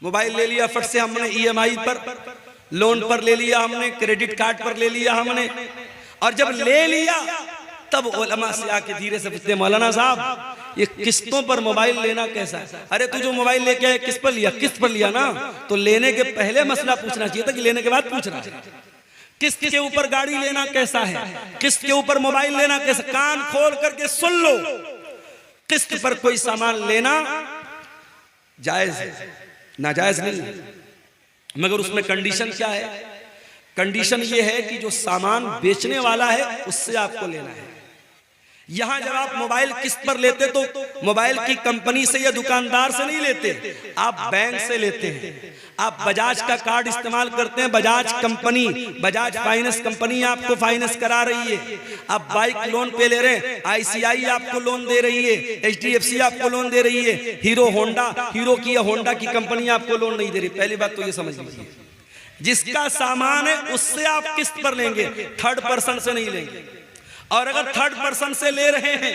Mobile ले लिया फट से हमने ईएमआई पर, लोन पर ले लिया हमने, क्रेडिट कार्ड पर ले लिया हमने, और जब ले लिया तब उलमा से आके धीरे से पूछते, मौलाना साहब ये किस्तों पर मोबाइल लेना कैसा है? अरे तू जो मोबाइल लेके आया किस पर लिया? किस्त पर लिया ना, तो लेने के पहले मसला पूछना चाहिए था कि लेने के बाद पूछना है। किस्त के ऊपर गाड़ी लेना कैसा है, किस्त के ऊपर मोबाइल लेना कैसा? कान खोल करके सुन लो, किस्त पर कोई सामान लेना जायज है, नाजायज नहीं है, मगर उसमें कंडीशन क्या है? कंडीशन ये है कि जो सामान बेचने वाला है उससे आपको लेना है। यहां जब आप मोबाइल किस्त पर लेते तो मोबाइल की कंपनी से या दुकानदार से नहीं लेते, आप बैंक से लेते हैं। आप बजाज का कार्ड इस्तेमाल करते हैं, Bajaj company, Bajaj finance company आपको फाइनेंस करा रही है। आप बाइक लोन पे ले रहे हैं, आईसीआई आपको लोन दे रही है, एचडीएफसी आपको लोन दे रही है, हीरो की या होंडा की कंपनी आपको लोन नहीं दे रही। पहली बात तो ये समझ लीजिए, जिसका सामान है उससे आप किस्त पर लेंगे, थर्ड पर्सन से नहीं लेंगे। और अगर थर्ड पर्सन से ले रहे हैं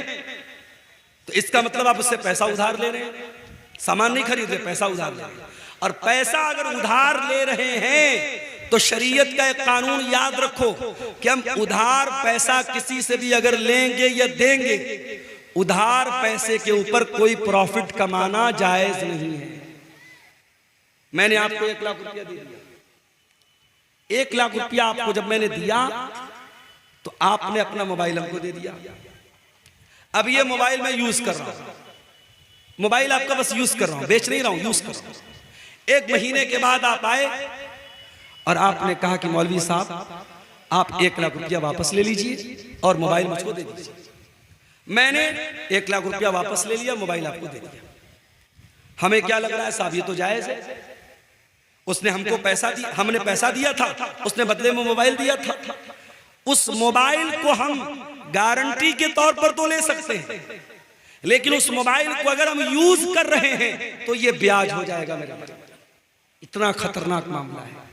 तो इसका मतलब आप उससे पैसा उधार ले रहे हैं, सामान नहीं खरीद रहे, पैसा उधार ले रहे हैं। और पैसा अगर उधार ले रहे हैं तो शरीयत का एक कानून याद रखो कि हम उधार पैसा किसी से भी अगर लेंगे या देंगे, उधार पैसे के ऊपर कोई प्रॉफिट कमाना जायज नहीं है। मैंने आपको 1 लाख रुपया दे दिया, 1 लाख रुपया आपको जब मैंने दिया तो आपने अपना मोबाइल हमको दे दिया। अब ये मोबाइल मैं यूज कर रहा हूं, मोबाइल आपका बस यूज कर रहा हूं, बेच नहीं रहा हूं, यूज कर रहा हूं। 1 महीने के बाद आप आए और आपने कहा कि मौलवी साहब आप 1 लाख रुपया वापस ले लीजिए और मोबाइल मुझको दे दीजिए। मैंने 1 लाख रुपया वापस ले लिया, मोबाइल आपको दे दिया। हमें क्या लग रहा है साहब, ये तो जायज है। उसने हमको पैसा दिया, हमने पैसा दिया था, उसने बदले में मोबाइल दिया था। उस मोबाइल को हम गारंटी के तौर पर तो ले सकते हैं, लेकिन उस मोबाइल को अगर हम यूज कर रहे हैं तो ये ब्याज हो जाएगा मेरे भाई। इतना खतरनाक मामला है।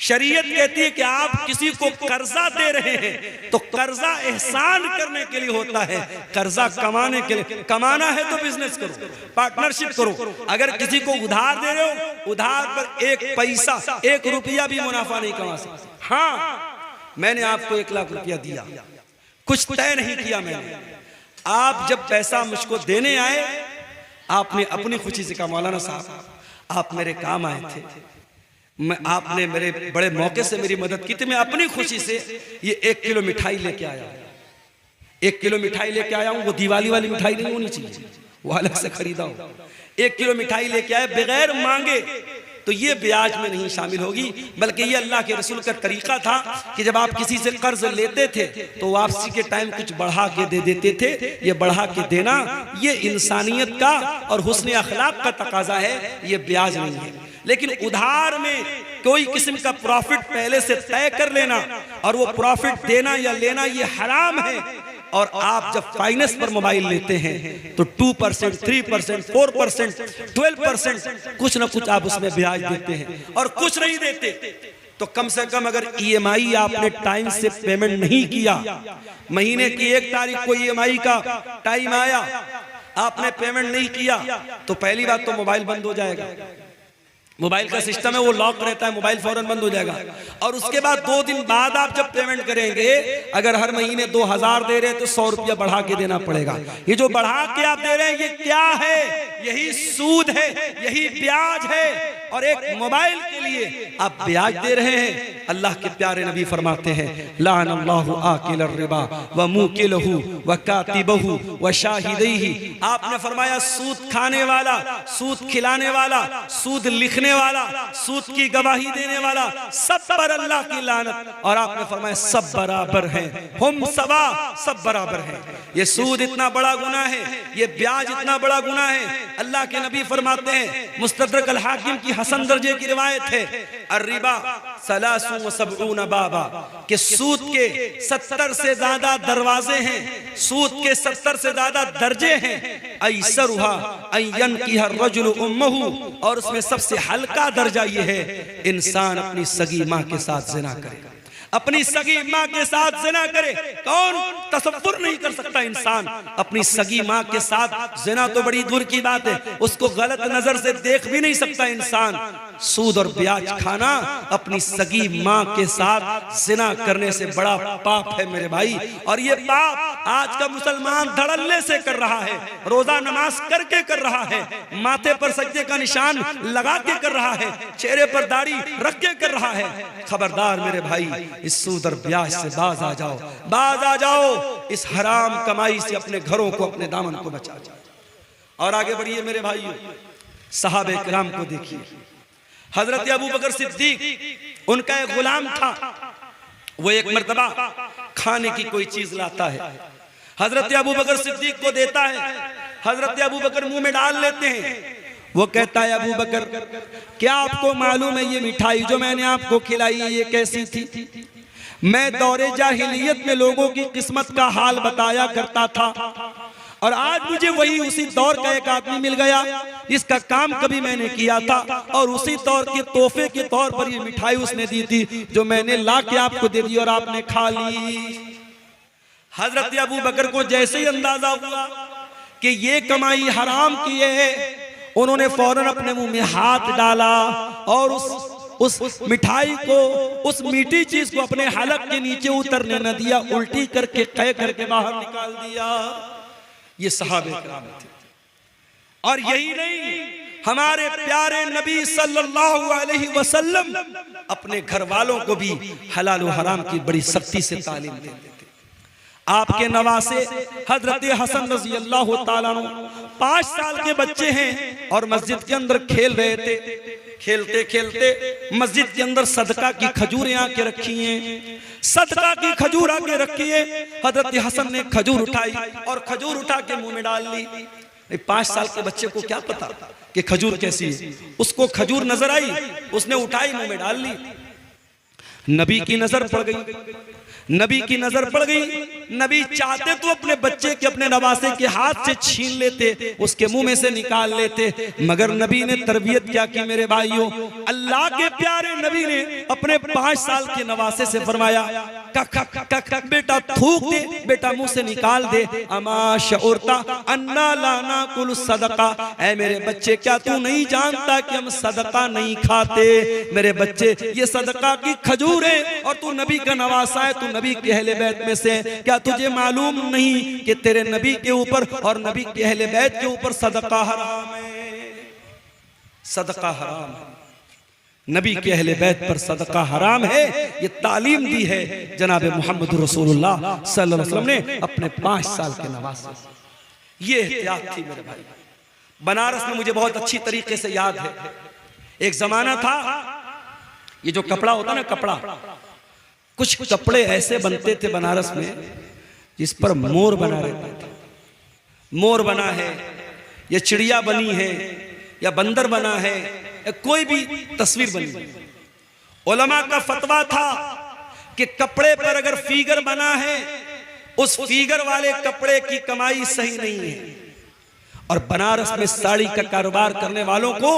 शरीयत कहती है कि आप किसी को कर्जा दे रहे हैं तो कर्जा एहसान करने के लिए होता है, कर्जा कमाने के लिए। कमाना है तो बिजनेस करो, पार्टनरशिप करो। अगर किसी को उधार दे रहे हो, उधार पर 1 पैसा 1 रुपया भी मुनाफा नहीं कमा सकते। हाँ, मैंने आपको 1 लाख रुपया दिया, कुछ तय नहीं किया मैंने। आप जब पैसा मुझको देने आए, आपने अपनी खुशी से कहा मौलाना साहब आप मेरे काम आए थे, आपने मेरे बड़े मौके से मेरी मदद की थी, मैं अपनी खुशी से ये 1 किलो मिठाई लेके आया। 1 किलो मिठाई लेके आया हूं, वो दिवाली वाली मिठाई नहीं होनी चाहिए, वो अलग से खरीदा हो। 1 किलो मिठाई लेके आए बगैर मांगे, तो ये ब्याज में नहीं शामिल होगी, बल्कि ये अल्लाह के रसूल का तरीका था कि जब आप किसी से कर्ज लेते थे तो वापसी के टाइम कुछ बढ़ा के दे देते थे। ये बढ़ा के देना ये इंसानियत का और हुस्न अखलाक का तकाजा है, ये ब्याज नहीं है। लेकिन उधार में कोई किस्म का प्रॉफिट पहले से तय कर लेना और वो प्रॉफिट देना या लेना ये हराम है। और आप जब फाइनेंस पर मोबाइल लेते हैं तो 2%, 3%, 4%, 12% कुछ ना कुछ आप उसमें ब्याज देते हैं, और कुछ नहीं देते तो कम से कम अगर ईएमआई आपने टाइम से पेमेंट नहीं किया, महीने की 1 तारीख को ईएमआई का टाइम आया, आपने पेमेंट नहीं किया, तो पहली बात तो मोबाइल बंद हो जाएगा। मोबाइल का सिस्टम है वो लॉक रहता है, मोबाइल फौरन बंद हो जाएगा। और उसके बाद 2 दिन बाद आप जब पेमेंट करेंगे, अगर हर महीने 2000 दे रहे हैं तो 100 रुपया बढ़ा के देना पड़ेगा। ये जो बढ़ा के आप दे रहे हैं ये क्या है? यही सूद है, यही ब्याज है। और एक मोबाइल के लिए आप ब्याज दे रहे हैं। अल्लाह के प्यारे नबी फरमाते हैं लानल्लाहु आकिल रिबा व मुकिलहु व कातिबहु व शाहिदैहि। आपने फरमाया सूद खाने वाला, सूद खिलाने वाला, सूद लिखने वाला, सूद की गवाही देने वाला, सब पर अल्लाह की लानत। और आपने फरमाया सब बराबर हैं, हम सवा, सब बराबर हैं। ये सूद इतना बड़ा गुनाह है, ये ब्याज इतना बड़ा गुनाह है। अल्लाह के नबी फरमाते हैं, मुस्तदरक अल हाकिम की हसन दर्जे की रिवायत है, अर्रिबा सलासु व सबऊन बाबा, कि सूद के 70 से ज्यादा दरवाजे हैं, सूद के 70 से ज्यादा दर्जे हैं। ऐसरुहा अयन की हर रजुल उम्महु, और उसमें सबसे हल्का दर्जा ये है इंसान अपनी सगी माँ के साथ ज़िना करे। अपनी सगी माँ के साथ ज़िना करे। कौन तसव्वुर नहीं कर सकता इंसान अपनी सगी माँ के साथ ज़िना, तो बड़ी दूर की बात है, उसको गलत नजर से देख भी नहीं सकता इंसान। सूद और ब्याज खाना अपनी सगी माँ के साथ ज़िना करने से बड़ा पाप है मेरे भाई। और ये पाप आज का मुसलमान धड़ल्ले से कर रहा है, रोजा नमाज करके कर रहा है, माथे पर सजदे का निशान लगा के कर रहा है, चेहरे पर दाढ़ी रख के कर रहा है। खबरदार मेरे भाई, इस सूद और ब्याज से बाज आ जाओ, बाज आ जाओ। इस हराम कमाई से अपने घरों को, अपने दामन को बचा जाओ। और आगे बढ़िए मेरे भाइयों, सहाबे किराम को देखिए। हजरत अबू बकर सिद्दीक, उनका एक गुलाम था, वो एक मर्तबा खाने की कोई चीज लाता है, हजरत अबू बकर सिद्दीक को देता है। हजरत अबू बकर मुंह में डाल लेते हैं। वो कहता है, अबू बकर क्या आपको मालूम है ये मिठाई जो मैंने आपको खिलाई ये कैसी थी? मैं दौरे जाहिलियत में लोगों की किस्मत का हाल बताया करता था, और आज मुझे वही उसी दौर का एक आदमी मिल गया, इसका काम कभी मैंने किया था, और उसी दौर के तोहफे के तौर पर ये मिठाई उसने दी थी, जो मैंने ला के आपको दे दी और आपने खा ली। हजरत अबू बकर को जैसे ही अंदाजा हुआ कि ये कमाई हराम की है, उन्होंने फौरन अपने मुंह में हाथ डाला और उस मिठाई को, उस मीठी चीज को अपने हलक के नीचे उतरने न दिया, उल्टी करके कह करके बाहर निकाल दिया। ये सहाबे किराम थे। और यही नहीं, हमारे प्यारे नबी सल्लल्लाहु अलैहि वसल्लम अपने घर वालों को भी हलाल और हराम की बड़ी सख्ती से तालीम देते थे। आपके नवासे हजरत हसन रजी अल्लाह ताला अन्हु 5 साल के बच्चे हैं और मस्जिद के अंदर खेल रहे थे। खेलते खेलते मस्जिद के अंदर सदका की खजूरें आके रखी हैं, सदका की खजूर आके रखी है। हजरत हसन ने खजूर उठाई और खजूर उठा के मुंह में डाल ली। 5 साल के बच्चे को क्या पता कि खजूर कैसी है? उसको खजूर नजर आई, उसने उठाई, मुंह में डाल ली। नबी की नजर पड़ गई, नबी की नजर पड़ गई। नबी चाहते तो अपने बच्चे के, अपने नवासे के हाथ से छीन लेते, उसके मुंह में से निकाल लेते, मगर नबी ने तरबियत क्या की मेरे भाइयों। अल्लाह के प्यारे नबी ने अपने 5 साल के नवासे से फरमाया, बेटा थूक दे, बेटा मुंह से निकाल दे। अमा शऊरता अन्ना लाना कुल सदका, ऐ मेरे बच्चे क्या तू नहीं जानता कि हम सदका नहीं खाते? मेरे बच्चे ये सदका की खजूर है और तू नबी का नवासा है, तू नबी के अहले बैत में से। क्या तुझे मालूम नहीं कि तेरे नबी के ऊपर और नबी के अहले बैत के ऊपर सदका हराम है? सदका हराम है, नबी के अहले बैत पर सदका हराम है। ये तालीम दी है जनाब मोहम्मद रसूलुल्लाह सल्लल्लाहु अलैहि वसल्लम ने अपने 5 साल के नवासे। ये एहतियात थी मेरे भाई। बनारस में मुझे बहुत अच्छी तरीके से याद है, एक जमाना था, ये जो कपड़ा होता ना, कपड़ा, कुछ कपड़े ऐसे बनते थे बनारस में जिस पर मोर बना रहता था। मोर बना है या चिड़िया बनी है या बंदर बना है या कोई भी तस्वीर बनी। उलमा का फतवा था कि कपड़े पर अगर फिगर बना है, उस फिगर वाले कपड़े की कमाई सही नहीं है। और बनारस में साड़ी का कारोबार करने वालों को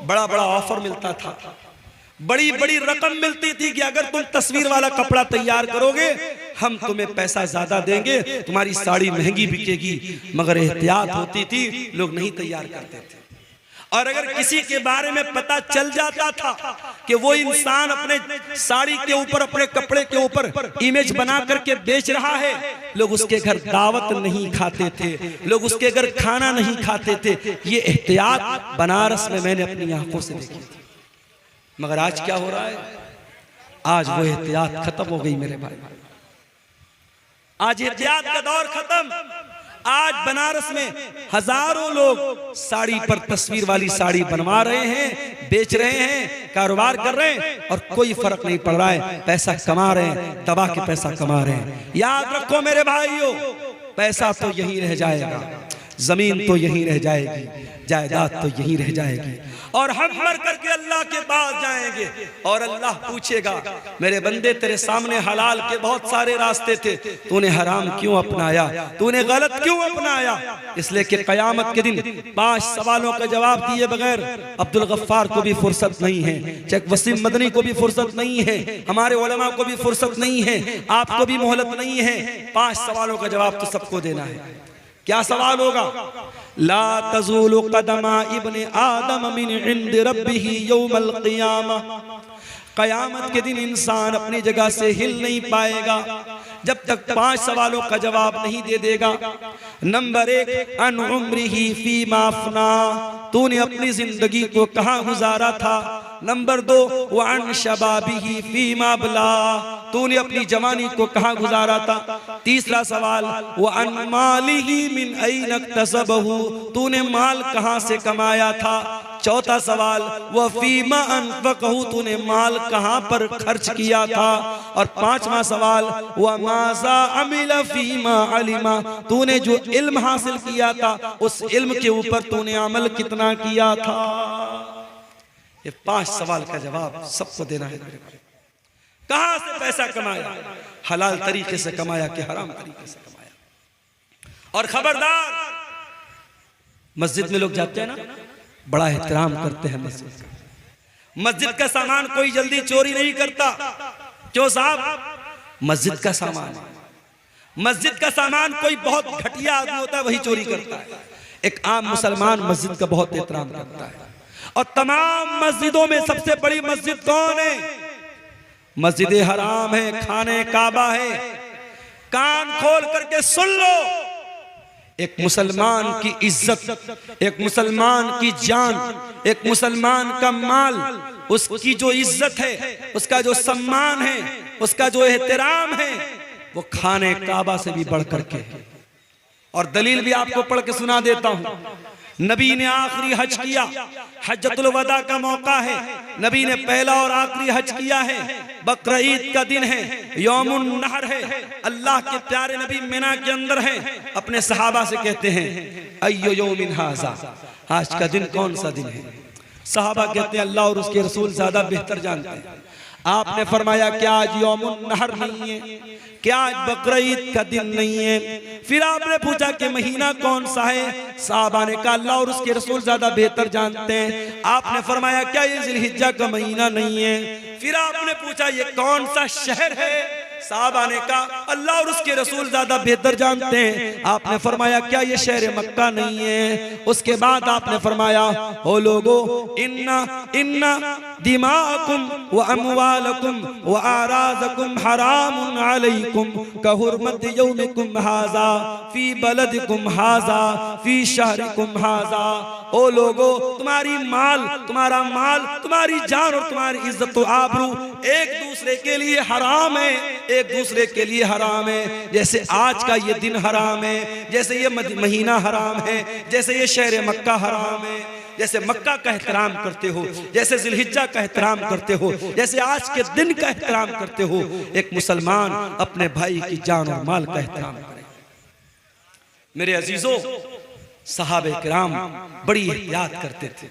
बड़ा बड़ा ऑफर मिलता था, बड़ी बड़ी रकम मिलती थी कि अगर तुम तस्वीर वाला कपड़ा तैयार करोगे हम तुम्हें पैसा ज्यादा देंगे, तुम्हारी साड़ी महंगी बिकेगी। मगर एहतियात होती थी, लोग नहीं तैयार करते थे। और अगर किसी के बारे में पता चल जाता था कि वो इंसान अपने साड़ी के ऊपर, अपने कपड़े के ऊपर इमेज बना करके बेच रहा है, लोग उसके घर दावत नहीं खाते थे, लोग उसके घर खाना नहीं खाते थे। ये एहतियात बनारस में मैंने अपनी आंखों से देखी थी। मगर आज क्या हो रहा है? आज वो एहतियात खत्म हो गई मेरे भाई। आज एहतियात का दौर खत्म। आज बनारस में हजारों लोग साड़ी पर तस्वीर वाली साड़ी बनवा रहे हैं, बेच रहे हैं, कारोबार कर रहे हैं और कोई फर्क नहीं पड़ रहा है। पैसा कमा रहे हैं, दबा के पैसा कमा रहे हैं। याद रखो मेरे भाइयों, पैसा तो यही रह जाएगा, जमीन तो यहीं रह जाएगी, जायदाद तो यहीं रह जाएगी, और हम मर करके अल्लाह के पास जाएंगे और अल्लाह पूछेगा मेरे बंदे तेरे सामने हलाल के बहुत सारे रास्ते थे, तूने हराम क्यों अपनाया, तूने गलत क्यों अपनाया। इसलिए कि क़यामत के दिन 5 सवालों का जवाब दिए बगैर अब्दुल गफ्फार को भी फुर्सत नहीं है, शेख वसीम मदनी को भी फुर्सत नहीं है, हमारे उलमा को भी फुर्सत नहीं है, आपको भी मोहलत नहीं है। 5 सवालों का जवाब तो सबको देना है। क्या सवाल होगा? ला तज़ूलु क़दमा इब्ने आदम मिन इंद रब्बिही यौमल क़ियामा। क़यामत के दिन इंसान अपनी जगह से हिल नहीं पाएगा जब तक 5 सवालों का जवाब नहीं दे देगा। नंबर 1, अन उम्रिही फीमा अफ़ना, तूने अपनी जिंदगी को कहाँ गुजारा था। नंबर 2, वअन शबाबिही फीमा अबला, तूने अपनी जवानी को कहाँ गुजारा था। तीसरा सवाल, वअन मालिही मिन ऐन इक्तसबहू, तूने माल कहाँ से कमाया था। चौथा सवाल, वह फीमा अनफ़क़हू, तूने माल कहाँ पर खर्च किया था। और 5वां सवाल, वह माज़ा अमिला फीमा अलिमा, तूने जो इल्म हासिल किया था उस इल्म के ऊपर तूने अमल कितना किया था। ये 5 सवाल का जवाब सबको देना है। कहां से पैसा कमाया, हलाल तरीके से कमाया कि हराम तरीके से कमाया। और खबरदार, मस्जिद में लोग जाते हैं ना, बड़ा एहतराम करते हैं मस्जिद का। मस्जिद का सामान कोई जल्दी चोरी नहीं करता। क्यों साहब? मस्जिद का सामान कोई बहुत घटिया आदमी होता है वही चोरी करता है। एक आम मुसलमान मस्जिद का बहुत एहतराम करता है। और तमाम मस्जिदों में सबसे बड़ी मस्जिद कौन है? मस्जिद हराम है, खाने काबा है। कान खोल करके सुन लो, एक मुसलमान की इज्जत, एक मुसलमान की जान, एक मुसलमान का माल, उसकी जो इज्जत है, उसका जो सम्मान है, उसका जो एहतराम है, वो खाने काबा से भी बढ़ करके। और दलील भी आपको पढ़ के सुना देता हूं। नबी ने आखिरी हज किया, हज्जतुल वदा का मौका है, नबी ने पहला और आखिरी हज किया है। बकरा ईद का दिन है, यौमुन नहर है, अल्लाह के प्यारे नबी मिना के अंदर हैं। अपने सहाबा से कहते हैं अय्यो यौमिन हाज़ा, आज का दिन कौन सा दिन है। सहाबा कहते हैं अल्लाह और उसके रसूल ज्यादा बेहतर जानते हैं। आपने फरमाया क्या आज यौमुन नहर नहीं है, क्या आज बकरा ईद का दिन नहीं है। फिर आपने पूछा कि महीना कौन सा है। साहबा ने कहा अल्लाह और उसके रसूल ज्यादा बेहतर जानते हैं। आपने फरमाया क्या ये जिलहिज्जा का महीना नहीं है। फिर आपने पूछा ये कौन सा शहर है। साहबा ने कहा अल्लाह और उसके रसूल ज्यादा बेहतर जानते हैं। आपने फरमाया क्या ये शहर मक्का नहीं है। उसके बाद आपने फरमाया ओ लोगो, इन्ना इन्ना दिमाकुम व अमवालकुम व आराज़कुम हरामुन अलैकुम कहुरमत यौमिकुम हाज़ा फी बलदिकुम हाज़ा फी शहरिकुम हाज़ा। ओ लोगो, तुम्हारी माल, तुम्हारा माल, तुम्हारी जान और तुम्हारी इज्जत व आबरू एक दूसरे के लिए हराम है, एक दूसरे के लिए हराम है। जैसे आज का ये दिन हराम है, जैसे ये महीना हराम है, जैसे ये शहर मक्का हराम है, जैसे मक्का का एहतराम करते हो, जैसे जिलहिज्जा का एहतराम करते हो, जैसे आज के दिन का एहतराम करते हो, एक मुसलमान अपने भाई की जान और माल का एहतराम करे। मेरे अजीजों, सहाबे किराम बड़ी एहतियात करते थे।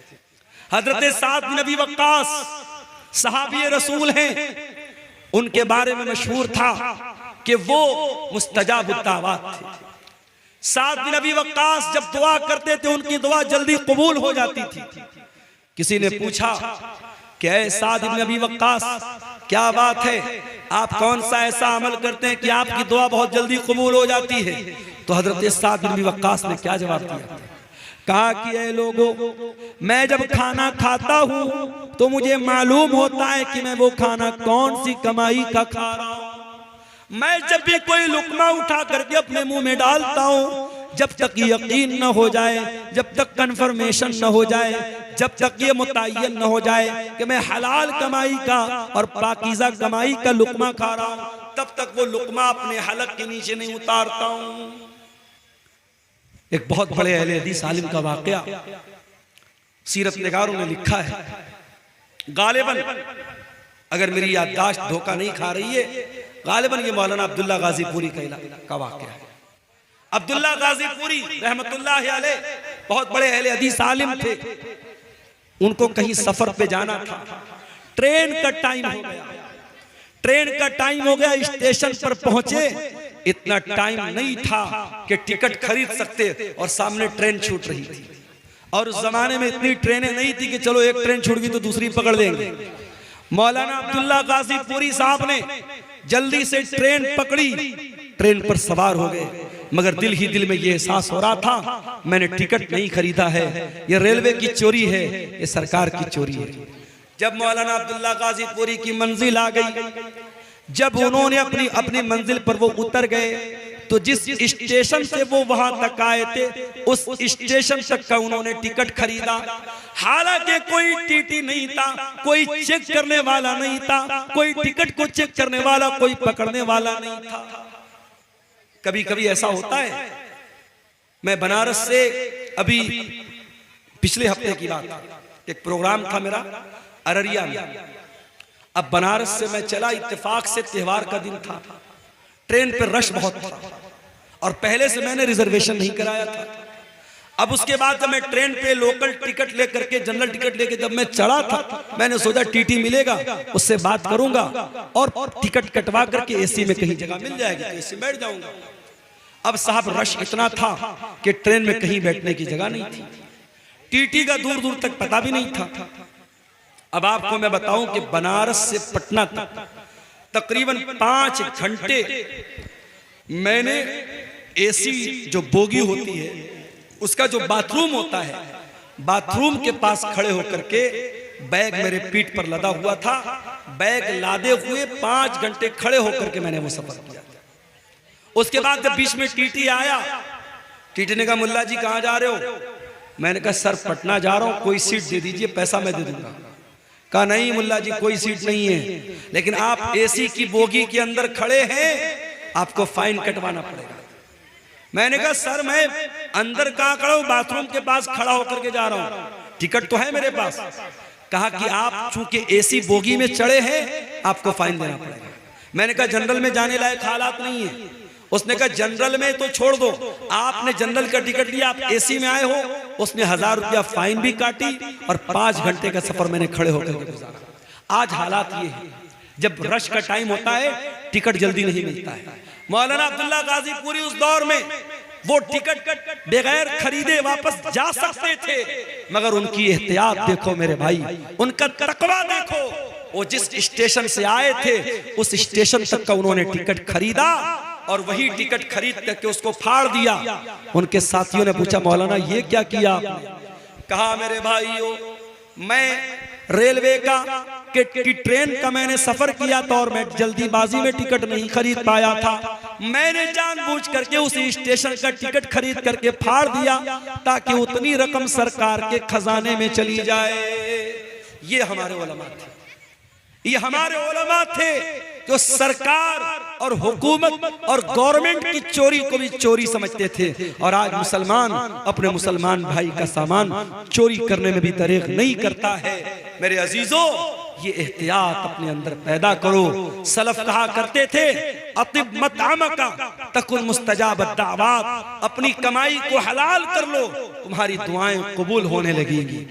हजरत साद बिन अबी वक्कास सहाबी रसूल हैं। उनके बारे में मशहूर था कि वो मुस्तजाबुद दावात थे। साद बिन अबी वक्कास जब दुआ करते थे उनकी दुआ जल्दी कबूल हो जाती थी। किसी ने पूछा कि ऐ साद बिन अबी वक्कास, क्या बात है, आप कौन सा ऐसा अमल करते हैं कि आपकी दुआ बहुत जल्दी कबूल हो जाती है। तो हजरत साद बिन अबी वक्कास ने क्या जवाब दिया? कहा कि ऐ लोगों, मैं जब खाना खाता हूं तो मुझे मालूम होता है कि मैं वो खाना कौन सी कमाई का खा रहा हूं। मैं जब भी कोई लुकमा उठा करके अपने मुंह में डालता हूं, जब तक यकीन न हो जाए, जब तक कंफर्मेशन न हो जाए, जब तक ये मुतय्यन न हो जाए कि मैं हलाल कमाई का और पाकीज़ा कमाई का लुकमा खा रहा हूं, तब तक वो लुकमा अपने हलक के नीचे नहीं उतारता हूं। एक बहुत बड़े अहले हदीस आलिम का वाकया सीरत निगारों ने लिखा है। गालिबन, अगर मेरी याददाश्त धोखा नहीं खा रही है, गालिबन ये मौलाना अब्दुल्ला गाजीपुरी का वाकया है। अब्दुल्ला गाजीपुरी रहमतुल्लाह अलैह बहुत बड़े अहले हदीस आलिम थे। उनको कहीं सफर पे जाना था, ट्रेन का टाइम हो गया, ट्रेन का टाइम हो गया, स्टेशन पर पहुंचे, इतना टाइम नहीं था कि टिकट खरीद सकते और सामने ट्रेन छूट रही थी। और उस जमाने में इतनी ट्रेनें नहीं थी कि चलो एक ट्रेन छूट गई तो दूसरी पकड़ लेंगे। मौलाना अब्दुल्ला गाजीपुरी साहब ने जल्दी से ट्रेन पकड़ी, ट्रेन पर सवार हो गए, मगर दिल ही दिल में ये एहसास हो रहा था मैंने टिकट नहीं खरीदा है, ये रेलवे की चोरी है, ये सरकार की चोरी है। जब मौलाना अब्दुल्ला गाजीपुरी की मंजिल आ गई, जब उन्होंने अपनी मंजिल पर वो उतर गए, तो जिस स्टेशन से वो वहां तक आए थे उस स्टेशन तक का उन्होंने टिकट खरीदा। हालांकि कोई टीटी नहीं था, कोई चेक करने वाला नहीं था, कोई टिकट को चेक करने वाला, कोई पकड़ने वाला नहीं था। कभी कभी ऐसा होता है, मैं बनारस से अभी पिछले हफ्ते की बात, एक प्रोग्राम था मेरा अररिया में। अब बनारस से मैं चला, इत्तेफाक से त्योहार का दिन था, ट्रेन पे रश बहुत था और पहले से मैंने रिजर्वेशन नहीं कराया था। अब उसके बाद जब मैं ट्रेन पे लोकल टिकट लेकर के, जनरल टिकट लेके जब मैं चढ़ा था, मैंने सोचा टीटी मिलेगा, उससे बात करूंगा और टिकट कटवा करके एसी में कहीं जगह मिल जाएगी तो एसी बैठ जाऊंगा। अब साहब रश इतना था कि ट्रेन में कहीं बैठने की जगह नहीं थी, टीटी का दूर दूर तक पता भी नहीं था। अब आपको मैं बताऊं कि बनारस से पटना तक तकरीबन 5 घंटे मैंने एसी जो बोगी होती है उसका जो बाथरूम होता है, बाथरूम के पास खड़े होकर के, बैग मेरे पीठ पर लदा हुआ था, बैग लादे हुए 5 घंटे खड़े होकर के मैंने वो सफर किया। उसके बाद जब बीच में टीटी आया, टीटी ने कहा मुल्ला जी कहां जा रहे हो? मैंने कहा सर पटना जा रहा हूं, कोई सीट दे दीजिए, पैसा मैं दे दूंगा। कहा नहीं मुल्ला जी कोई सीट नहीं है, लेकिन आप एसी की बोगी के अंदर खड़े हैं, आपको फाइन कटवाना पड़ेगा। मैंने कहा सर मैं अंदर कहां खड़ा हूं, बाथरूम के पास खड़ा होकर के जा रहा हूं, टिकट तो है मेरे पास। कहा कि आप चूंकि एसी बोगी में चढ़े हैं आपको फाइन देना पड़ेगा। मैंने कहा जनरल में जाने लायक हालात नहीं है। उसने कहा जनरल में तो छोड़ दो, आपने जनरल का टिकट लिया, आप एसी में आए हो। उसने 1000 रुपया फाइन भी काटी और 5 घंटे का सफर मैंने खड़े होकर के गुजारा। आज हालात ये है, जब रश का टाइम होता है टिकट जल्दी नहीं मिलता है। मौलाना अब्दुल्ला गाजीपुरी उस दौर में वो टिकट बगैर खरीदे वापस जा सकते थे, मगर उनकी एहतियात देखो मेरे भाई, उनका तकवा देखो। वो जिस स्टेशन से आए थे उस स्टेशन तक का उन्होंने टिकट खरीदा और वही टिकट खरीद करके उसको फाड़ दिया। उनके साथियों ने पूछा मौलाना ये क्या किया? कहा मेरे भाइयों मैं रेलवे का कि ट्रेन का मैंने सफर किया था और मैं जल्दीबाजी में टिकट नहीं खरीद पाया था, मैंने जानबूझ करके उस स्टेशन का टिकट खरीद करके फाड़ दिया ताकि उतनी रकम सरकार के खजाने में चली जाए। ये हमारे उलमा थे, ये हमारे उलमा थे जो सरकार और हुकूमत और गवर्नमेंट की चोरी को भी चोरी समझते थे। और आज मुसलमान अपने मुसलमान भाई का सामान चोरी करने में भी दरेग नहीं करता है। मेरे अजीजों ये एहतियात अपने अंदर पैदा करो। सलफ कहा करते थे अतिब मतअमका तकुन मुस्तजाब दावात, अपनी कमाई को हलाल कर लो तुम्हारी दुआएं कबूल होने लगेगी।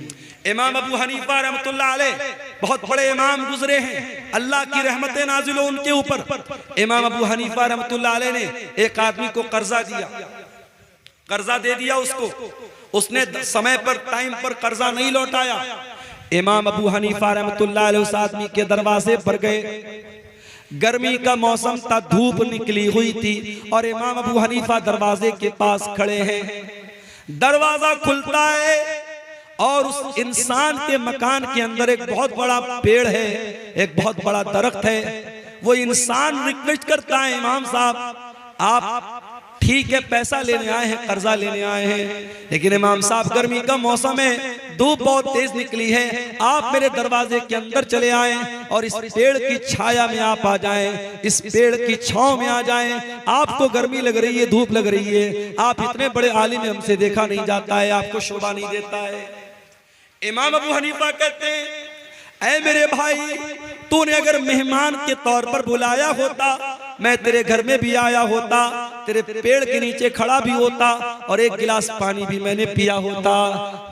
इमाम अबू हनीफा रहमतुल्लाह अलैह बहुत बड़े इमाम गुजरे हैं, अल्लाह की रहमतें नाजिल हो उनके ऊपर। इमाम अबू हनीफा रहमतुल्लाह अलैह ने एक आदमी को कर्जा दिया, कर्जा दे दिया उसको, उसने समय पर टाइम पर कर्जा नहीं लौटाया। इमाम अबू हनीफा रहमतुल्लाह अलैह उस आदमी के दरवाजे पर गए। गर्मी का मौसम था, धूप निकली हुई थी और इमाम अबू हनीफा दरवाजे के पास खड़े हैं। दरवाजा खुलता है और उस इंसान के मकान के अंदर एक बहुत बड़ा पेड़ है, एक बहुत बड़ा दरख्त है। वो इंसान रिक्वेस्ट करता है इमाम साहब आप ठीक है पैसा लेने आए हैं, कर्जा लेने आए हैं, लेकिन इमाम साहब गर्मी का मौसम है, धूप बहुत तेज निकली है, आप मेरे दरवाजे के अंदर चले आए और इस पेड़ की छाया में आप आ जाएं, इस पेड़ की छांव में आ जाएं। आपको गर्मी लग रही है, धूप लग रही है, आप इतने बड़े आलिम में हमसे देखा नहीं जाता है, आपको शोभा नहीं देता है। इमाम अबू हनीफा कहते हैं ऐ मेरे भाई तूने अगर मेहमान के तौर पर बुलाया होता मैं तेरे घर में भी आया होता, तेरे पेड़ के नीचे खड़ा भी होता और एक गिलास पानी भी मैंने पिया होता,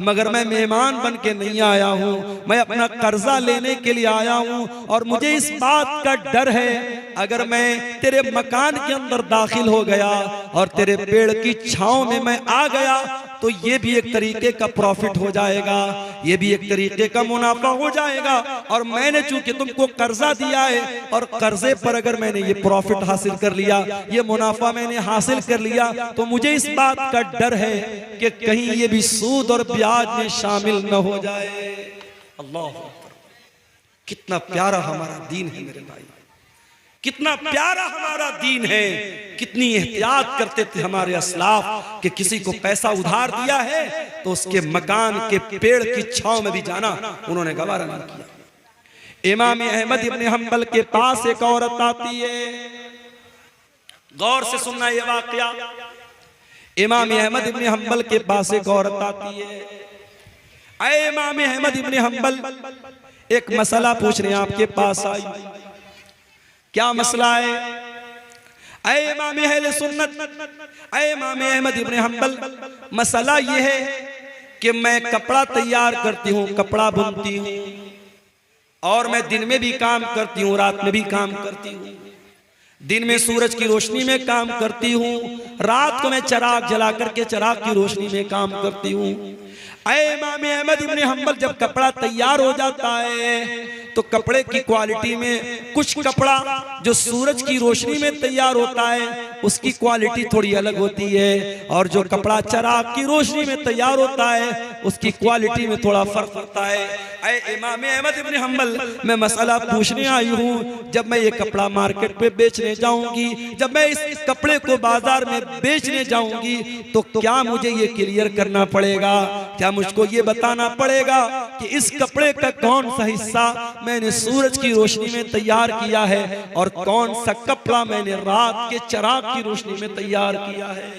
मगर मैं मेहमान बन के नहीं आया हूँ, मैं अपना कर्जा लेने के लिए आया हूँ। और मुझे इस बात का डर है, अगर मैं तेरे मकान के अंदर दाखिल हो गया और तेरे पेड़ की छांव में मैं आ गया तो ये भी एक तरीके का प्रॉफिट हो जाएगा, ये भी एक तरीके का मुनाफा हो जाएगा। और मैंने चूंकि तुमको कर्जा दिया है और कर्जे पर अगर मैंने ये प्रॉफिट हासिल कर लिया, ये मुनाफा मैंने हासिल कर लिया, तो मुझे इस बात का डर है कि कहीं ये भी सूद और ब्याज में शामिल न हो जाए। अल्लाह अकबर, कितना प्यारा हमारा दीन है मेरे भाई, कितना प्यारा हमारा दीन है। कितनी एहतियात करते थे हमारे असलाफ कि किसी को पैसा उधार दिया है तो उसके मकान के पेड़ की छांव में भी जाना उन्होंने गवारा नहीं किया। इमाम अहमद इब्न हंबल के पास एक औरत आती है, गौर से सुनना ये वाकया। इमाम अहमद इब्न हंबल के पास एक औरत आती है। अरे इमाम अहमद इब्न हंबल, एक मसला पूछने आपके पास आई। क्या मसला है? ऐ इमाम अहले सुन्नत, ऐ इमाम अहमद इब्न हंबल, मसला ये है कि मैं कपड़ा तैयार करती हूँ, कपड़ा बुनती हूँ, और मैं दिन में भी काम करती हूँ, रात में भी काम करती हूँ। दिन में सूरज की रोशनी में काम करती हूँ, रात को मैं चिराग जला करके चिराग की रोशनी में काम करती हूँ। ऐ इमाम अहमद इब्न हंबल, जब कपड़ा तैयार हो जाता है तो कपड़े की क्वालिटी में कुछ कपड़ा जो सूरज की रोशनी में तैयार होता है उसकी क्वालिटी थोड़ी अलग होती है, और जो कपड़ा चिराग की रोशनी में तैयार होता है उसकी क्वालिटी में थोड़ा फर्क होता है। ऐ इमाम अहमद इब्न हंबल, मैं मसला पूछने आई हूँ, जब मैं ये कपड़ा मार्केट पे बेचने जाऊंगी, जब मैं इस कपड़े को बाजार में बेचने जाऊंगी, तो क्या मुझे ये क्लियर करना पड़ेगा, क्या मुझको ये बताना पड़ेगा कि इस कपड़े का कौन सा हिस्सा मैंने सूरज की रोशनी में तैयार किया है और कौन सा कपड़ा मैंने रात के चिराग की रोशनी में तैयार किया है।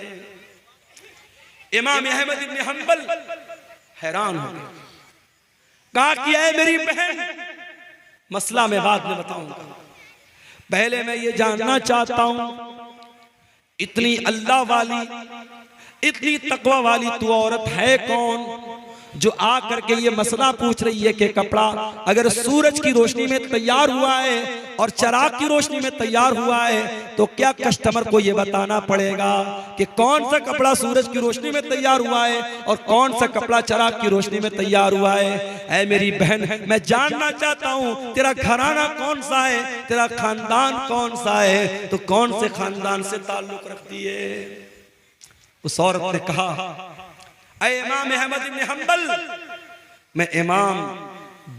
इमाम अहमद इब्न हंबल हैरान हो गए, कहा कि ऐ मेरी बहन, मसला मैं बाद में बताऊंगा, पहले मैं ये जानना चाहता हूं, इतनी अल्लाह वाली, इतनी तकवा वाली तू औरत है कौन जो आ करके ये मसला पूछ रही है कि कपड़ा अगर सूरज की रोशनी में तैयार हुआ है और चिराग की रोशनी में तैयार हुआ है तो क्या कस्टमर को ये बताना पड़ेगा कि कौन सा कपड़ा सूरज की रोशनी में तैयार हुआ है और कौन सा कपड़ा चिराग की रोशनी में तैयार हुआ है। ऐ मेरी बहन, मैं जानना चाहता हूँ तेरा घराना कौन सा है, तेरा खानदान कौन सा है, तो कौन से खानदान से ताल्लुक रखती है। उस औरत ने कहा, ऐ इमाम अहमद इब्न हंबल, मैं इमाम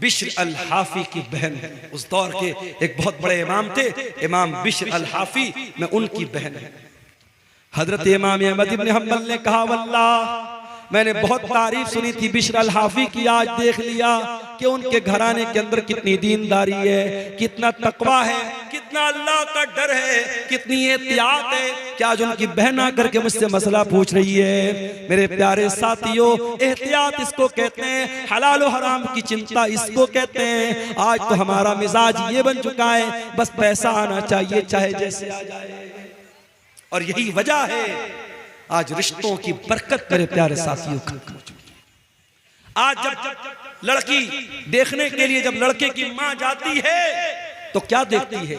बिश्र अल हाफी की बहन हूं। उस दौर के एक बहुत बड़े इमाम थे, इमाम बिश्र अल हाफी, मैं उनकी बहन हूं। हजरत इमाम अहमद इब्न हंबल ने कहा, वल्लाह मैंने बहुत तारीफ सुनी थी बिश्र अल हाफी की, आज देख लिया कि उनके घराने के अंदर कितनी दीनदारी है, कितना तकवा है, कितना अल्लाह का डर है, कितनी एहतियात है कि आज उनकी बहन आकर के मुझसे मसला पूछ रही है। मेरे प्यारे साथियों, एहतियात इसको कहते हैं, हलाल और हराम की चिंता इसको कहते हैं। आज तो हमारा मिजाज ये बन चुका है, बस पैसा आना चाहिए चाहे जैसे आ जाए, और यही वजह है आज रिश्तों की बरकत मेरे प्यारे साथियों खत्म हो चुकी है। आज जब लड़की देखने के लिए जब लड़के की मां जाती है तो क्या देखती है,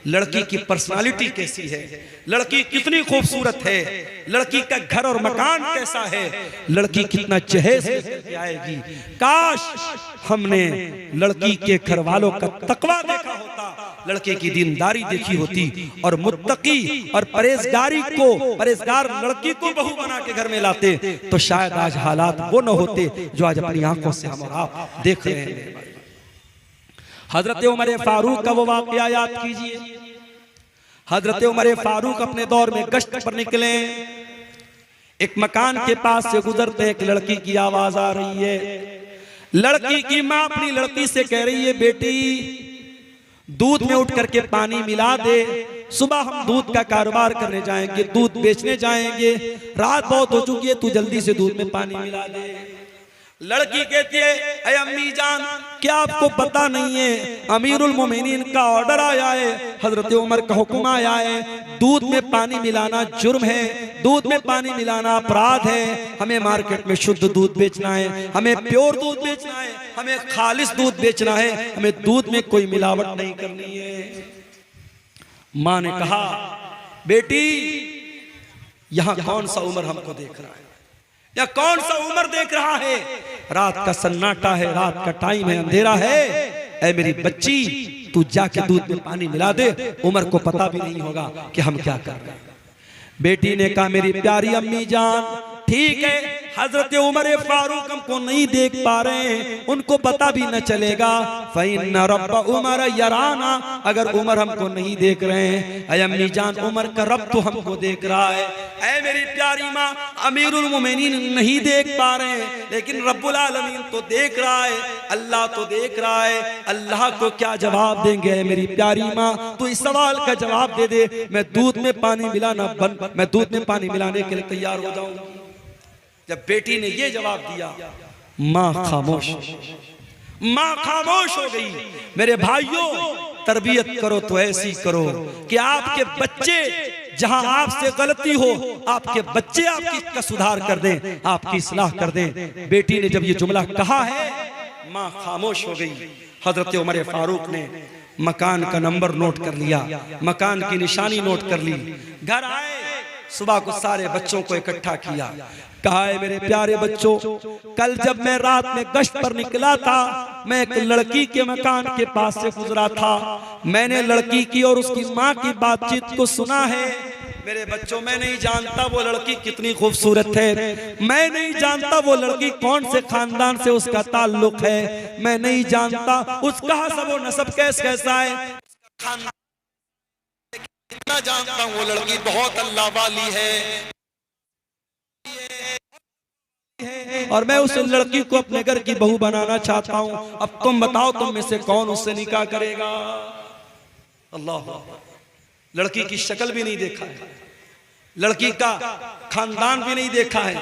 लड़की की पर्सनालिटी कैसी है, लड़की कितनी खूबसूरत है, लड़की का घर और मकान कैसा है, लड़की कितना जहेज लेकर आएगी। काश हमने लड़की के घर वालों का तकवा देखा होता, लड़के की दीनदारी देखी होती और मुत्तकी और परहेजगार लड़की को बहू बना के घर में लाते तो शायद आज हालात वो न होते जो आज अपनी आंखों से हम और आप देख रहे हैं। हजरत उमर फारूक का वो वाकया याद कीजिए। हजरत उमर फारूक अपने दौर में गश्त पर निकले, एक मकान के पास से गुजरते एक लड़की की आवाज आ रही है। लड़की की माँ अपनी लड़की से कह रही है, बेटी दूध में उठ करके पानी मिला दे, सुबह हम दूध का कारोबार करने जाएंगे, दूध बेचने जाएंगे, रात बहुत हो चुकी है, तू जल्दी से दूध में पानी मिला दे। लड़की कहती है, अरे अम्मी जान, क्या आपको पता नहीं है अमीरुल मोमिनीन का ऑर्डर आया है, हजरत उमर का हुक्म आया है, दूध में पानी मिलाना जुर्म है, दूध में पानी मिलाना अपराध है, हमें मार्केट में शुद्ध दूध बेचना है, हमें प्योर दूध बेचना है, हमें खालिस दूध बेचना है, हमें दूध में कोई मिलावट नहीं करनी है। माँ ने कहा, बेटी यहाँ कौन सा उमर हमको देख रहा है, या कौन सा उमर देख रहा है, रात का सन्नाटा है, रात का टाइम है, अंधेरा है, ऐ मेरी बच्ची तू जाके दूध में पानी मिला दे, उमर को पता भी नहीं होगा कि हम क्या कर रहे हैं। बेटी ने कहा, मेरी प्यारी अम्मी जान, ठीक है, हजरत उमर फारूक हमको नहीं देख पा रहे हैं, उनको पता भी न चलेगा, फ़इन्ना रब्ब उमर यराना, अगर उमर हमको नहीं देख रहे हैं, ऐ अम्मी जान उमर का रब तो हमको देख रहा है। ऐ मेरी प्यारी माँ, अमीरुल मोमिनीन नहीं देख पा रहे हैं, लेकिन रब्बुल आलमीन तो देख रहा है, अल्लाह तो देख रहा है, अल्लाह को क्या जवाब देंगे। मेरी प्यारी माँ, तू इस सवाल का जवाब दे दे, मैं दूध में पानी मिलाना मैं दूध में पानी मिलाने के लिए तैयार हो जाऊंगी। जब बेटी ने ये जवाब दिया, माँ खामोश, माँ खामोश हो गई। मेरे भाइयों, तरबियत करो तो ऐसी करो कि आपके बच्चे जहां आपसे गलती हो, आपके बच्चे आपकी का सुधार कर दें, आपकी इस्लाह कर दें। बेटी ने जब ये जुमला कहा है, माँ खामोश हो गई। हजरत उमर फारूक ने मकान का नंबर नोट कर लिया, मकान की निशानी नोट कर ली, घर आए, सुबह को सारे बच्चों को इकट्ठा किया, कहा है मेरे प्यारे बच्चों, कल जब मैं रात में गश्त पर निकला था, मैं एक लड़की के मकान के पास से गुजरा था, मैंने लड़की की और उसकी माँ की बातचीत को सुना है। मेरे बच्चों, मैं नहीं जानता वो लड़की कितनी खूबसूरत है, मैं नहीं जानता वो लड़की कौन से खानदान से उसका ताल्लुक है, मैं नहीं जानता उसका हसब व नसब कैसा है, इतना जानता हूँ वो लड़की बहुत अल्लाह वाली है, और मैं उस लड़की को अपने घर की बहू बनाना चाहता हूँ। अब तुम बताओ, तुम में से कौन उससे निकाह करेगा। अल्लाह, लड़की की शक्ल भी नहीं देखा है, लड़की का खानदान भी नहीं देखा है,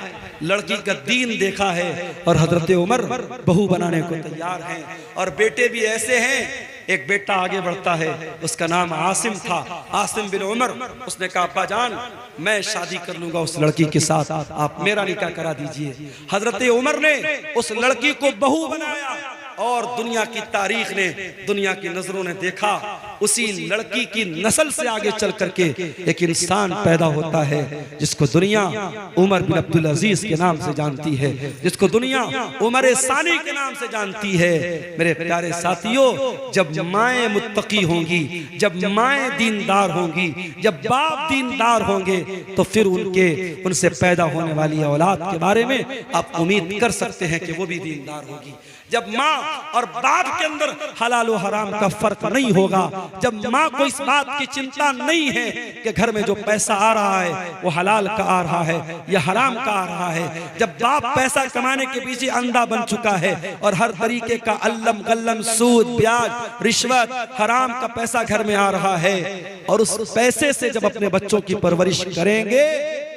लड़की का दीन देखा है, और हजरत उमर बहू बनाने को तैयार हैं। और बेटे भी ऐसे हैं, एक बेटा आगे बढ़ता है, उसका नाम आसिम था, आसिम बिन उमर। उसने कहा, अब्बा जान, मैं शादी कर लूंगा उस लड़की के साथ, आप मेरा निकाह करा दीजिए। हजरत उमर ने उस लड़की को बहू बनाया, और दुनिया की तारीख ने, दुनिया की नजरों ने देखा, उसी लड़की की नस्ल से आगे चल करके एक इंसान पैदा होता है, जिसको दुनिया उमर बिन अब्दुल अजीज के नाम से जानती है, जिसको दुनिया उमर सानी के नाम से जानती है। मेरे प्यारे साथियों, जब माएँ मुत्तकी होंगी, जब माएँ दीनदार होंगी, जब बाप दीनदार होंगे, तो फिर उनसे पैदा होने वाली औलाद के बारे में आप उम्मीद कर सकते हैं कि वो भी दीनदार होगी। जब माँ और बाप के अंदर हलाल और हराम का फर्क नहीं होगा, जब माँ को इस बात की चिंता नहीं है कि घर में जो पैसा आ रहा है वो हलाल का आ रहा है या हराम का आ रहा है, जब बाप पैसा कमाने के पीछे अंधा बन चुका है और हर तरीके का अल्लम गल्लम, सूद, ब्याज, रिश्वत, हराम का पैसा घर में आ रहा है, और उस पैसे से जब अपने बच्चों की परवरिश करेंगे,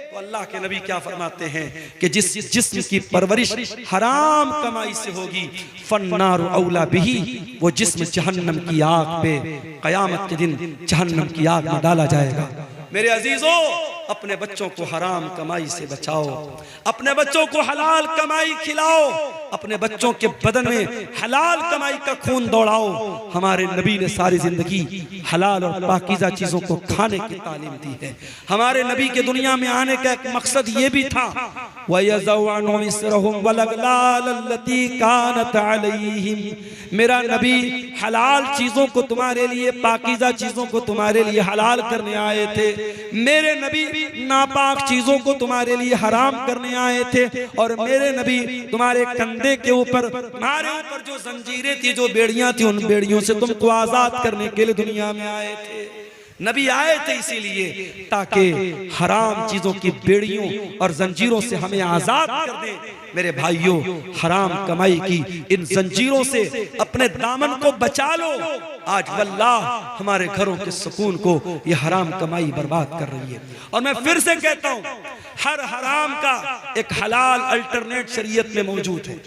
तो अल्लाह के नबी क्या फरमाते हैं कि जिस जिस्म की परवरिश हराम कमाई से होगी, फन्नारु औला बिही, वो जिस्म जहन्नम की आग पे कयामत के दिन जहन्नम की आग में डाला जाएगा। मेरे अजीजों, अपने बच्चों को हराम कमाई से बचाओ, अपने बच्चों को हलाल कमाई खिलाओ, अपने बच्चों के बदन में हलाल कमाई का खून दौड़ाओ। हमारे नबी ने सारी जिंदगी हलाल और पाकीज़ा चीजों को खाने की तालीम दी है। हमारे नबी के दुनिया में आने का एक मकसद ये भी था, मेरा नबी हलाल चीजों को तुम्हारे लिए, पाकीज़ा चीजों को तुम्हारे लिए हलाल करने आए थे, मेरे नबी नापाक चीजों को तुम्हारे लिए हराम करने आए थे, और मेरे नबी तुम्हारे कंधे के ऊपर, तुम्हारे ऊपर जो जंजीरें थी, जो बेड़ियां थी, उन बेड़ियों से तुमको आजाद करने के लिए दुनिया में आए थे। नबी आए थे इसीलिए ताकि हराम चीजों की बेड़ियों और जंजीरों से हमें आजाद कर दे। मेरे भाइयों, हराम कमाई की इन जंजीरों से अपने दामन को बचा लो। आज वल्लाह हमारे घरों के सुकून को ये हराम कमाई बर्बाद कर रही है। और मैं फिर से कहता हूं, हर हराम का एक हलाल अल्टरनेट शरीयत में मौजूद है।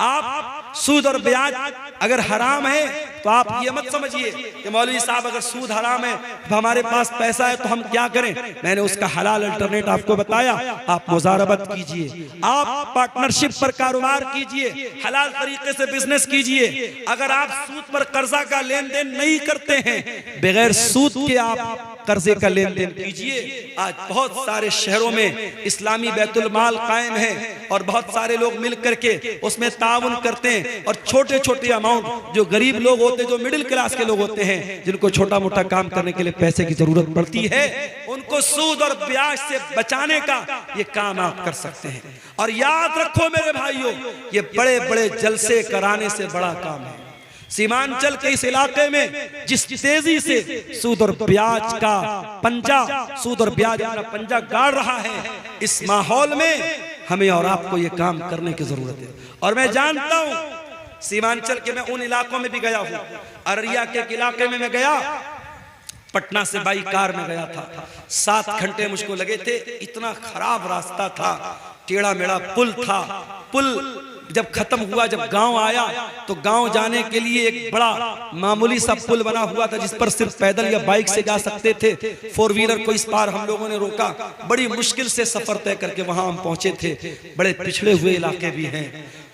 आप सूद और ब्याज अगर हराम है तो आप ये मत समझिए कि मौलवी साहब अगर सूद हराम है तो हमारे पास पैसा है तो हम क्या करें। मैंने उसका हलाल अल्टरनेट आपको बताया। आप मुजारबत कीजिए, आप पार्टनरशिप पर कारोबार कीजिए, हलाल तरीके से बिजनेस कीजिए। अगर आप सूद पर कर्जा का लेन देन नहीं करते हैं, बगैर सूद के आप कर्जे का लेन देन कीजिए। आज बहुत सारे शहरों में इस्लामी बैतुल माल कायम है और बहुत सारे लोग मिल करके उसमें ताउन करते हैं और छोटे छोटे अमाउंट जो गरीब लोग होते हैं, जो मिडिल क्लास के लोग होते हैं, जिनको छोटा मोटा काम करने के लिए पैसे की जरूरत पड़ती है, उनको सूद और ब्याज से बचाने का ये काम आप कर सकते हैं। और याद रखो मेरे भाइयों, ये बड़े बड़े जलसे कराने से बड़ा काम है। सीमांचल के इस इलाके में जिस तेजी से सूद और ब्याज का पंजा, सूद और ब्याज अपना पंजा गाड़ रहा है, इस माहौल में हमें और आपको ये काम करने की जरूरत है। और मैं जानता हूं सीमांचल के, मैं उन इलाकों में भी गया हूं। अररिया के इलाके में मैं गया, पटना से बाई कार में गया था। 7 घंटे मुझको लगे थे। इतना खराब रास्ता था, टेढ़ा मेढ़ा पुल था। पुल जब खत्म हुआ, जब गांव आया तो गांव जाने के लिए एक बड़ा मामूली सा पुल बना हुआ था जिस पर सिर्फ पैदल या बाइक से जा सकते थे। 4 व्हीलर को इस पार हम लोगों ने रोका। बड़ी मुश्किल से सफर तय करके वहां हम पहुंचे थे। बड़े पिछड़े हुए इलाके भी हैं,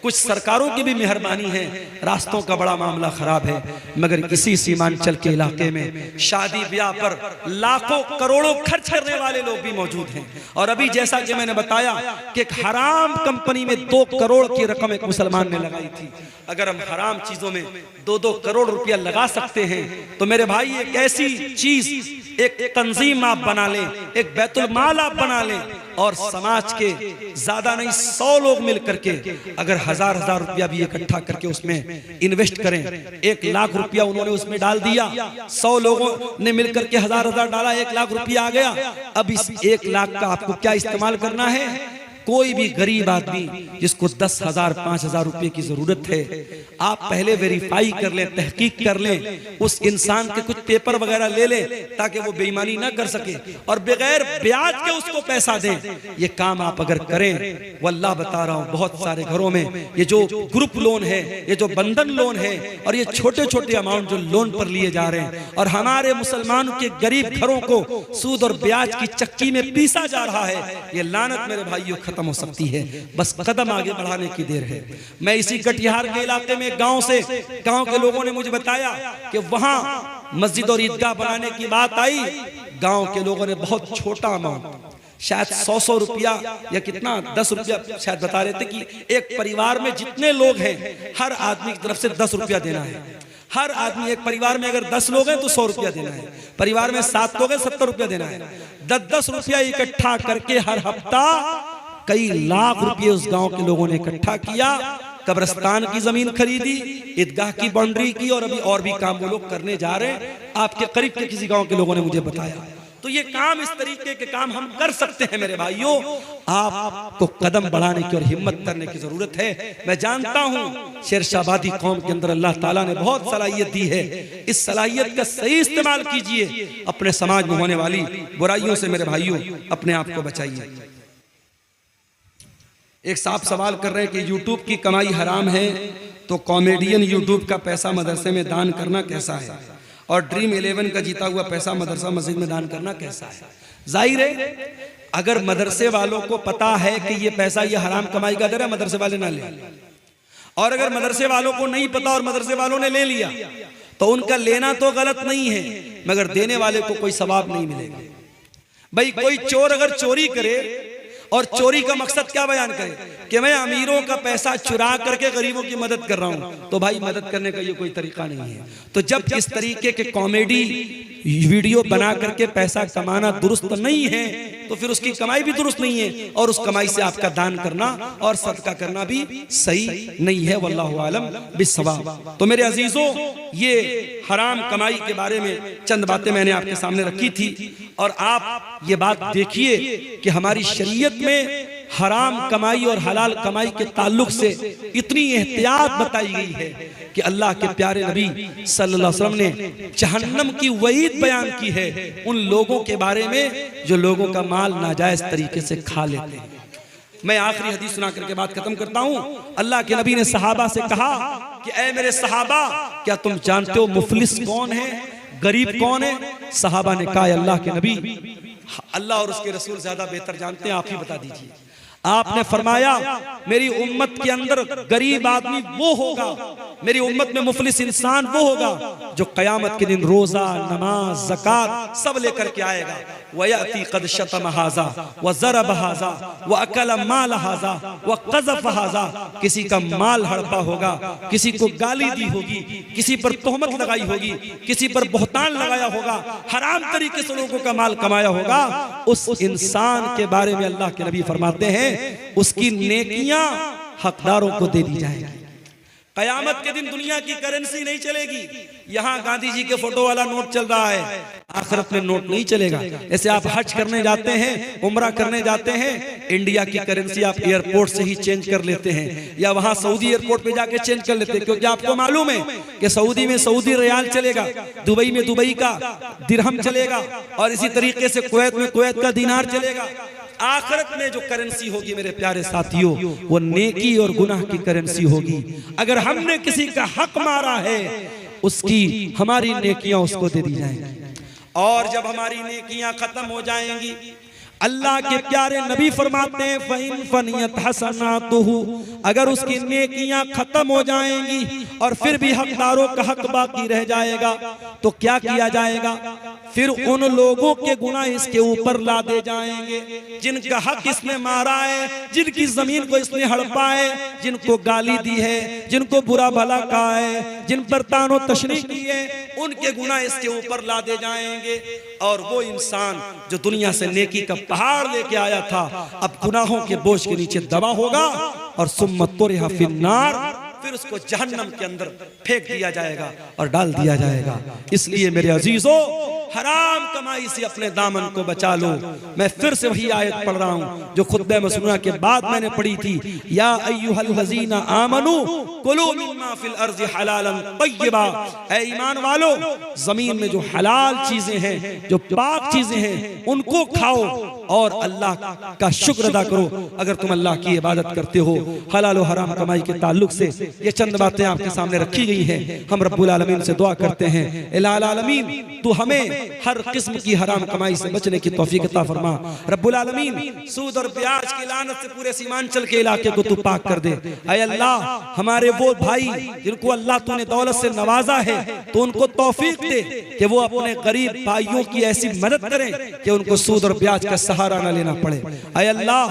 कुछ सरकारों की भी मेहरबानी है, रास्तों का बड़ा मामला खराब है, मगर इसी सीमांचल के इलाके में शादी ब्याह पर लाखों करोड़ों खर्च करने वाले लोग भी मौजूद हैं। और अभी जैसा कि मैंने बताया कि एक हराम कंपनी में 2 करोड़ की रकम एक मुसलमान ने लगाई थी। अगर हम हराम चीजों में 2-2 करोड़ रुपया लगा सकते हैं तो मेरे भाई एक ऐसी चीज, एक तंजीम आप बना लें, एक बैतुल माल आप बना लें और समाज के ज्यादा नहीं 100 लोग मिल करके अगर 1000-1000 रुपया भी इकट्ठा करके उसमें इन्वेस्ट करें, 1 लाख रुपया उन्होंने उसमें डाल दिया, 100 लोगों ने मिल करके 1000-1000 डाला, 1 लाख रुपया आ गया। अब इस 1 लाख का आपको क्या इस्तेमाल करना है? कोई भी गरीब आदमी जिसको 10,000 5,000 रुपए की जरूरत है, आप पहले वेरीफाई कर लें, तहकीक कर लें, उस इंसान के कुछ पेपर वगैरह ले लें ताकि वो बेईमानी ना कर सके और बगैर ब्याज के उसको पैसा दें। ये काम आप अगर करें, वल्लाह बता रहा हूं, बहुत सारे घरों में ये जो ग्रुप लोन है, ये जो बंधन लोन है और ये छोटे छोटे अमाउंट जो लोन पर लिए जा रहे हैं और हमारे मुसलमानों के गरीब घरों को सूद और ब्याज की चक्की में पीसा जा रहा है, ये लानत मेरे भाइयों खत्म हो सकती है। बस कदम आगे बढ़ाने की देर है। मैं इसी कटिहार के इलाके में गांव के लोगों ने मुझे बताया कि वहां मस्जिद और ईदगाह बनाने की बात आई। गांव के लोगों ने बहुत छोटा अमाउंट, शायद 100 रुपया या कितना 10 रुपया शायद बता रहे थे कि एक परिवार में जितने लोग हैं हर आदमी की तरफ से 10 रुपया देना है। हर आदमी, एक परिवार में अगर 10 लोग हैं तो 100 रुपया देना है, परिवार में 7 लोग हैं 70 रुपया देना है। 10-10 रुपया इकट्ठा करके हर हफ्ता कई लाख रुपए उस गांव के लोगों ने इकट्ठा किया, कब्रिस्तान की जमीन खरीदी, ईदगाह की बाउंड्री की और अभी और भी काम वो लोग करने जा रहे हैं। आपके करीब के किसी गांव के लोगों ने मुझे बताया। तो ये काम, इस तरीके के काम हम कर सकते हैं मेरे भाइयों। आपको कदम बढ़ाने की और हिम्मत करने की जरूरत है। मैं जानता हूं शेरशाबादी कौम के अंदर अल्लाह ताला ने बहुत सलाहियत दी है। इस सलाहियत का सही इस्तेमाल कीजिए। अपने समाज में होने वाली बुराइयों से मेरे भाइयों अपने आप को बचाइए। एक साहब सवाल कर रहे हैं कि यूट्यूब की कमाई हराम है तो कॉमेडियन यूट्यूब का पैसा मदरसे में दान करना कैसा है, और ड्रीम 11 का जीता हुआ पैसा मदरसा मस्जिद में दान करना कैसा है। जाहिर है अगर मदरसे वालों को पता है कि ये पैसा ये हराम कमाई का दर है, मदरसे वाले ना ले, और अगर मदरसे वालों को नहीं पता और मदरसे वालों ने ले लिया तो उनका लेना तो गलत नहीं है, मगर देने वाले को कोई सवाब नहीं मिलेगा। भाई कोई चोर अगर चोरी करे और चोरी का मकसद क्या बयान करे कि मैं अमीरों का पैसा चुरा करके गरीबों की मदद कर रहा हूं, तो भाई मदद करने का ये कोई तरीका नहीं है। तो जब इस तरीके के कॉमेडी वीडियो बना करके पैसा कमाना दुरुस्त नहीं है तो फिर उसकी कमाई भी दुरुस्त नहीं है और उस कमाई से आपका दान करना और सदका करना भी सही नहीं है। वल्लाहु आलम बिस्सवाब। तो मेरे अजीजों, ये हराम कमाई के बारे में चंद बातें मैंने आपके सामने रखी थी और आप ये बात देखिए कि हमारी शरीयत में हराम कमाई और हलाल कमाई के ताल्लुक से इतनी एहतियात बताई गई है कि अल्लाह के प्यारे नबी सल्लल्लाहु अलैहि वसल्लम ने जहन्नम की वईद बयान की है उन लोगों के बारे में जो लोगों का माल नाजायज तरीके से खा लेते हैं। मैं आखिरी हदीस सुना करके बात खत्म करता हूं। अल्लाह के नबी ने सहाबा से कहा कि ऐ मेरे सहाबा, क्या तुम जानते हो मुफलिस कौन है, गरीब कौन है? सहाबा ने कहा अल्लाह के नबी, अल्लाह और उसके रसूल ज्यादा बेहतर जानते हैं, आप ही बता दीजिए। आपने फरमाया मेरी उम्मत के अंदर गरीब आदमी वो होगा, मेरी उम्मत में मुफलिस इंसान वो होगा जो कयामत के दिन रोजा, नमाज, ज़कात सब लेकर के आएगा। वयअती क़द शतम हाज़ा व ज़रब हाज़ा व अकल माल हाज़ा व क़ज़फ़ हाज़ा, किसी का माल हड़पा होगा, किसी को गाली दी होगी, किसी पर तोहमत लगाई होगी, किसी पर बहतान लगाया होगा, हराम तरीके से लोगों का माल कमाया होगा। उस इंसान के बारे में अल्लाह के नबी फरमाते हैं उसकी नेकियां हकदारों को दे दी जाएगी। कयामत के दिन दुनिया की करेंसी नहीं चलेगी। यहाँ गांधी जी के फोटो वाला नोट चल रहा है, आखिरत में नोट नहीं चलेगा। ऐसे आप हज करने जाते हैं, उम्रा करने जाते हैं, इंडिया की करेंसी आप एयरपोर्ट से ही चेंज कर लेते हैं या वहां सऊदी एयरपोर्ट पे जाके चेंज कर लेते हैं, क्योंकि आपको मालूम है कि सऊदी में सऊदी रियाल चलेगा, दुबई में दुबई का दिरहम चलेगा और इसी तरीके से कुवैत में कुवैत का दीनार चलेगा। आखिरत में जो करेंसी होगी मेरे प्यारे साथियों, वो नेकी और गुनाह की करेंसी होगी। अगर हमने किसी का हक मारा है, उसकी हमारी नेकियां उसको दे दी जाएंगी। और जब हमारी नेकियां खत्म हो जाएंगी, अल्लाह के प्यारे नबी फरमाते हैं फ़इन फ़नियत हसनातुहु, अगर उसकी नेकियां खत्म हो जाएंगी और फिर भी हकदारों का हक बाकी रह जाएगा, तो क्या किया जाएगा? फिर उन लोगों के गुनाह इसके ऊपर लादे जाएंगे जिनका हक इसने मारा है, जिनकी जमीन को इसने हड़पा है, जिनको गाली दी है, जिनको बुरा भला कहा है, जिन पर तानो तशरीह की है, उनके गुनाह इसके ऊपर लादे जाएंगे। और वो इंसान जो दुनिया से नेकी का पहाड़ लेके आया था, अब गुनाहों के बोझ के नीचे दबा होगा और सुम्मत तुरिहा फिन्नार, फिर उसको जहन्नम के अंदर फेंक दिया जाएगा और डाल दिया जाएगा। इसलिए मेरे अजीजों, हराम कमाई से अपने दामन को बचा लो। मैं फिर से वही आयत पढ़ रहा हूँ जो खुतबे मसनूना के बाद मैंने पढ़ी थी, या अय्युहल्लज़ीना आमनू कुलू मिम्मा फिल अर्ज़ि हलालन तय्यबा, ऐ ईमान वालो, जमीन में जो हलाल चीजें हैं, जो पाक चीजें हैं, उनको खाओ और अल्लाह का शुक्र अदा करो। अगर तुम अल्लाह की इबादत करते हो, हलाल और हराम कमाई के ताल्लुक से ये चंद बातें आपके सामने रखी गई हैं। हम रब्बुल आलमीन से दुआ करते हैं, इलाही आलमीन तू हमें हर किस्म की हराम कमाई से बचने की तौफीक अता फरमा। रब्बुल आलमीन सूद और ब्याज की लानत से पूरे सीमांचल के इलाके को तू पाक कर दे। ऐ अल्लाह, हमारे वो भाई जिनको अल्लाह तूने दौलत से नवाजा है, तो उनको तौफीक दे कि वो अपने गरीब भाइयों की ऐसी मदद करें कि उनको सूद और ब्याज का सहारा न लेना पड़े। ऐ अल्लाह,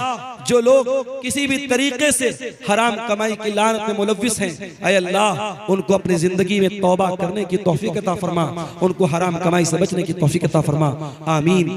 जो लोग किसी भी तरीके से हराम कमाई की लानत में मुलव्विस हैं, ऐ अल्लाह उनको अपनी जिंदगी में तौबा करने की तौफीक अता फरमा, उनको हराम कमाई से बचने की तौफीक अता फरमा। आमीन।